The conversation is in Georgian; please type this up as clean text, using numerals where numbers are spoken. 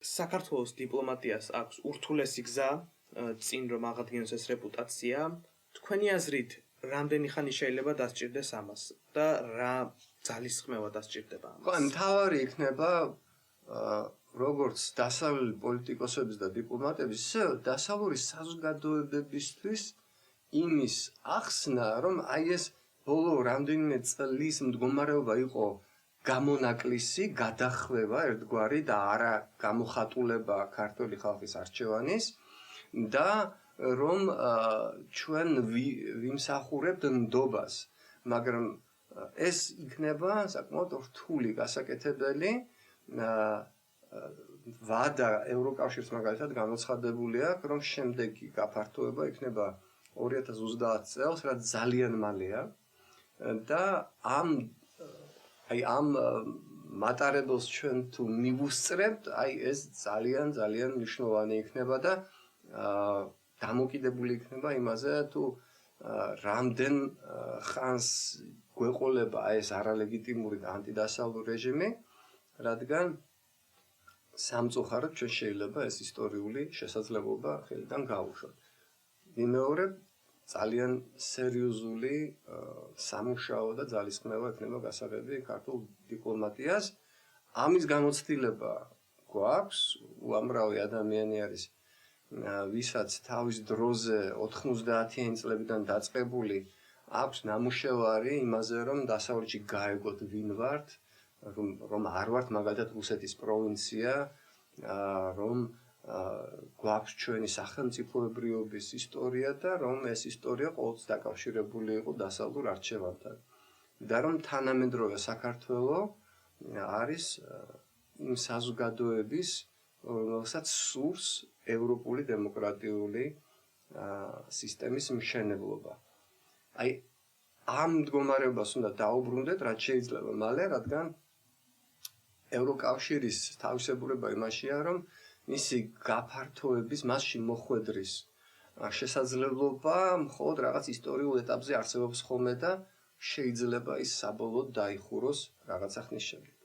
საქართველოს დიპლომატიას აქვს ურთულესი გზა წინ რომ აღადგინოს ეს რეპუტაცია. თქვენი აზრით, რამდენი ხანი შეიძლება დასჭირდეს ამას და რა ძალისხმევა დასჭირდება ამას? ხო, მთავარი იქნება როგორც დასავლელი პოლიტიკოსების და დიპლომატების, ისე დასავლური საზოგადოებებისთვის იმის ახსნა, რომ აი ეს ბოლო რამდენიმე წლის მდგომარეობა იყო გამონაკლისი, გადახვევა ერთგვარი და არა გამოხატულება ქართული ხალხის არჩევანის და რომ ჩვენ ვიმსახურებთ ნდობას, მაგრამ ეს იქნება საკმაოდ რთული გასაკეთებელი ვადა ევროკავშირს მაგალითად გამოცხადებული აქვს, რომ შემდეგი გაფართოება იქნება 2030 წელს, რაც ძალიან მალეა და ამ მატარებელს ჩვენ თუ მივუსწრებთ, აი ეს ძალიან მნიშვნელოვანი იქნება და დამოკიდებული იქნება იმაზე, თუ რამდენ ხანს გვეყოლება ეს არალეგიტიმური და ანტიდასავლური რეჟიმი, რადგან სამწუხაროდ ჩვენ შეიძლება ეს ისტორიული შესაძლებლობა ხელიდან გავუშვათ. ვიმეორებ, ძალიან სერიოზული სამუშაო და ძალისხმევა ექნება გასაღები ქართულ დიპლომატიას. ამის გამოცდილება გვაქვს, უამრავი ადამიანი არის, ვისაც თავის დროზე 90-იანი წლებიდან დაწყებული აქვს ნამუშევარი იმაზე, რომ დასავლეთში გაეგოთ ვინ ვართ, რომ არ ვართ მაგალითად რუსეთის პროვინცია, რომ გვაქვს ჩვენი სახელმწიფოებრიობის ისტორია და რომ ეს ისტორია ყოველთვის დაკავშირებული იყო დასავლურ არჩევანთან. და რომ თანამედროვე საქართველო არის იმ საზოგადოების, რომელსაც სურს ევროპული დემოკრატიული სისტემის მშენებლობა. აი ამ მდგომარეობას უნდა დაუბრუნდეთ, რაც შეიძლება მალე, რადგან ევროკავშირის თავისებურება იმაშია, რომ მისი გაფართოების, მასში მოხვედრის შესაძლებლობა მხოლოდ რაღაც ისტორიულ ეტაპზე არსებობს ხოლმე და შეიძლება ის საბოლოოდ დაიხუროს რაღაცა ხნის შემდეგ.